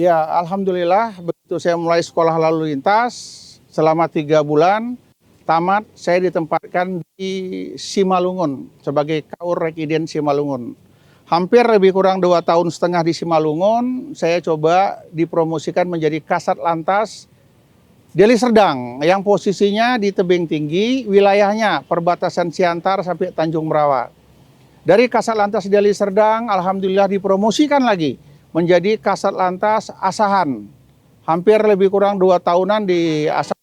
Ya, alhamdulillah begitu saya mulai sekolah lalu lintas selama 3 bulan, tamat saya ditempatkan di Simalungun sebagai Kaur Rekiden Simalungun. Hampir lebih kurang 2 tahun setengah di Simalungun, saya coba dipromosikan menjadi Kasat Lantas Deli Serdang yang posisinya di tebing tinggi, wilayahnya perbatasan Siantar sampai Tanjung Merawa. Dari Kasat Lantas Deli Serdang, alhamdulillah dipromosikan lagi menjadi Kasat Lantas Asahan. Hampir lebih kurang 2 tahunan di Asahan,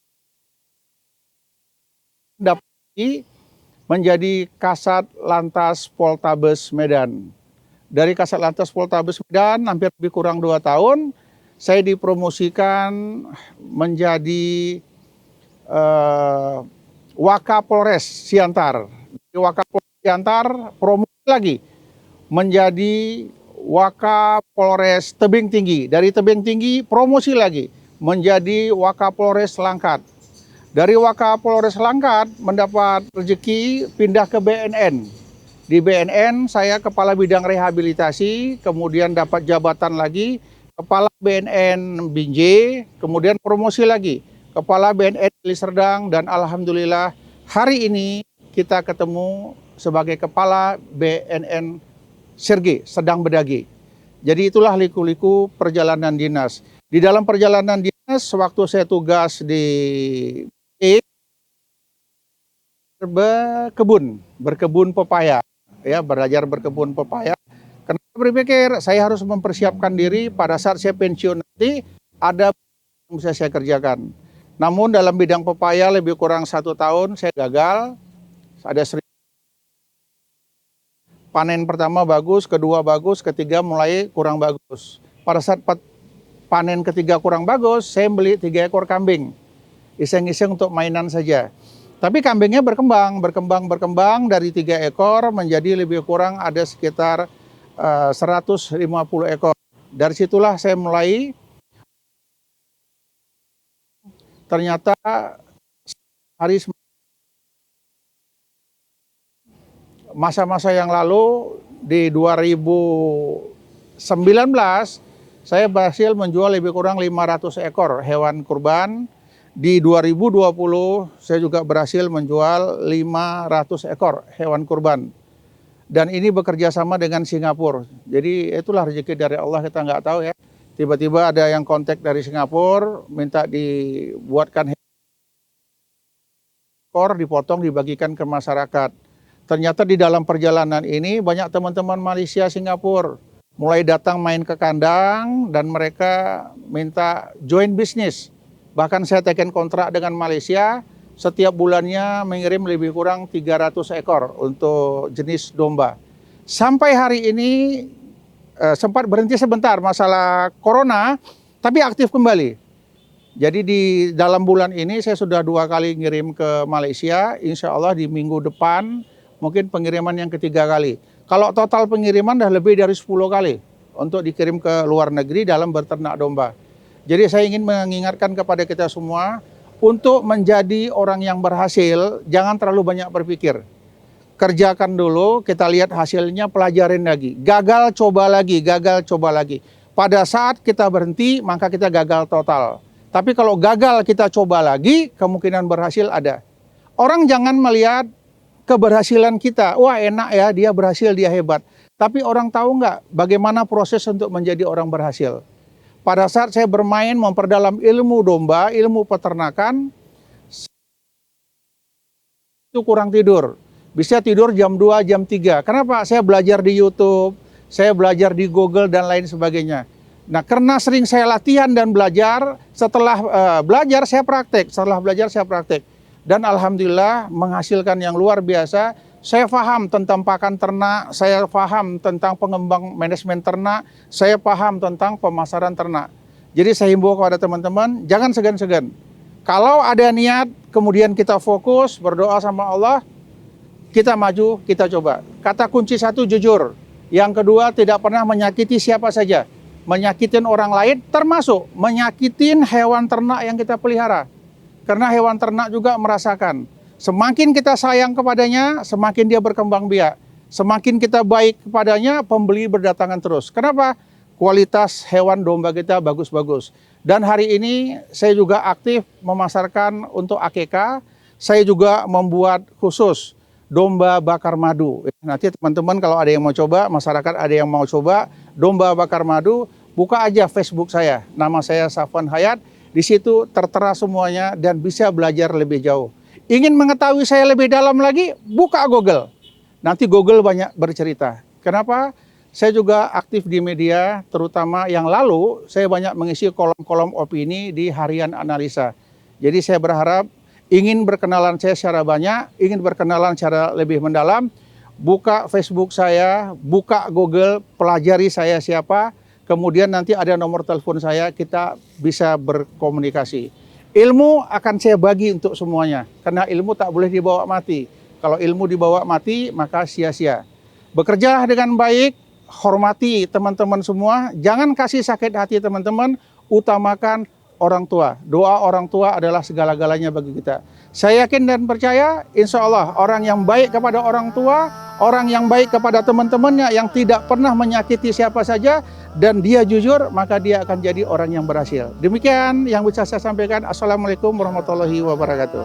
dapat menjadi Kasat Lantas Poltabes Medan. Dari Kasat Lantas Poltabes Medan hampir lebih kurang 2 tahun, saya dipromosikan menjadi Wakapolres Siantar. Di Wakapolres Siantar promosi lagi menjadi Wakapolres Tebing Tinggi. Dari Tebing Tinggi promosi lagi menjadi Wakapolres Langkat. Dari Wakapolres Langkat mendapat rezeki pindah ke BNN. Di BNN saya kepala bidang rehabilitasi, kemudian dapat jabatan lagi kepala BNN Binjai, kemudian promosi lagi kepala BNN Deli Serdang, dan alhamdulillah hari ini kita ketemu sebagai kepala BNN Sirge, Sedang Bedagi. Jadi itulah liku-liku perjalanan dinas. Di dalam perjalanan dinas, waktu saya tugas di berkebun pepaya, ya, belajar berkebun pepaya. Karena saya berpikir saya harus mempersiapkan diri pada saat saya pensiun nanti ada yang bisa saya kerjakan. Namun dalam bidang pepaya lebih kurang 1 tahun saya gagal. Ada panen pertama bagus, kedua bagus, ketiga mulai kurang bagus. Pada saat panen ketiga kurang bagus, saya beli 3 ekor kambing. Iseng-iseng untuk mainan saja. Tapi kambingnya berkembang dari 3 ekor menjadi lebih kurang ada sekitar 150 ekor. Dari situlah saya mulai, ternyata hari masa-masa yang lalu di 2019 saya berhasil menjual lebih kurang 500 ekor hewan kurban. Di 2020 saya juga berhasil menjual 500 ekor hewan kurban. Dan ini bekerja sama dengan Singapura. Jadi itulah rezeki dari Allah, kita nggak tahu ya. Tiba-tiba ada yang kontak dari Singapura, minta dibuatkan ekor, dipotong, dibagikan ke masyarakat. Ternyata di dalam perjalanan ini banyak teman-teman Malaysia, Singapura mulai datang main ke kandang dan mereka minta join bisnis. Bahkan saya teken kontrak dengan Malaysia, setiap bulannya mengirim lebih kurang 300 ekor untuk jenis domba. Sampai hari ini sempat berhenti sebentar masalah corona, tapi aktif kembali. Jadi di dalam bulan ini saya sudah 2 kali ngirim ke Malaysia, insya Allah di minggu depan mungkin pengiriman yang ketiga kali. Kalau total pengiriman dah lebih dari 10 kali untuk dikirim ke luar negeri dalam berternak domba. Jadi saya ingin mengingatkan kepada kita semua, untuk menjadi orang yang berhasil, jangan terlalu banyak berpikir. Kerjakan dulu, kita lihat hasilnya, pelajarin lagi. Gagal, coba lagi, gagal, coba lagi. Pada saat kita berhenti, maka kita gagal total. Tapi kalau gagal kita coba lagi, kemungkinan berhasil ada. Orang jangan melihat keberhasilan kita, wah enak ya, dia berhasil, dia hebat. Tapi orang tahu nggak bagaimana proses untuk menjadi orang berhasil. Pada saat saya bermain memperdalam ilmu domba, ilmu peternakan, itu kurang tidur. Bisa tidur jam 2, jam 3. Kenapa? Saya belajar di YouTube, saya belajar di Google dan lain sebagainya. Nah, karena sering saya latihan dan belajar, setelah belajar saya praktek, setelah belajar saya praktek. Dan alhamdulillah menghasilkan yang luar biasa. Saya paham tentang pakan ternak, saya paham tentang pengembang manajemen ternak, saya paham tentang pemasaran ternak. Jadi saya himbau kepada teman-teman, jangan segan-segan. Kalau ada niat, kemudian kita fokus, berdoa sama Allah, kita maju, kita coba. Kata kunci 1, jujur. Yang kedua, tidak pernah menyakiti siapa saja. Menyakitin orang lain, termasuk menyakitin hewan ternak yang kita pelihara. Karena hewan ternak juga merasakan. Semakin kita sayang kepadanya, semakin dia berkembang biak. Semakin kita baik kepadanya, pembeli berdatangan terus. Kenapa? kualitas hewan domba kita bagus-bagus. Dan hari ini saya juga aktif memasarkan untuk AKK. Saya juga membuat khusus domba bakar madu. Nanti teman-teman kalau ada yang mau coba, masyarakat ada yang mau coba domba bakar madu, buka aja Facebook saya. Nama saya Safwan Hayat. Di situ tertera semuanya dan bisa belajar lebih jauh. Ingin mengetahui saya lebih dalam lagi, buka Google. Nanti Google banyak bercerita. Kenapa? Saya juga aktif di media, terutama yang lalu saya banyak mengisi kolom-kolom opini di Harian Analisa. Jadi saya berharap ingin berkenalan saya secara banyak, ingin berkenalan secara lebih mendalam, buka Facebook saya, buka Google, pelajari saya siapa, kemudian nanti ada nomor telepon saya, kita bisa berkomunikasi. Ilmu akan saya bagi untuk semuanya, karena ilmu tak boleh dibawa mati. Kalau ilmu dibawa mati, maka sia-sia. Bekerja dengan baik, hormati teman-teman semua, jangan kasih sakit hati teman-teman, utamakan orang tua. Doa orang tua adalah segala-galanya bagi kita. Saya yakin dan percaya, insya Allah orang yang baik kepada orang tua, orang yang baik kepada teman-temannya, yang tidak pernah menyakiti siapa saja, dan dia jujur, maka dia akan jadi orang yang berhasil. Demikian yang bisa saya sampaikan. Assalamualaikum warahmatullahi wabarakatuh.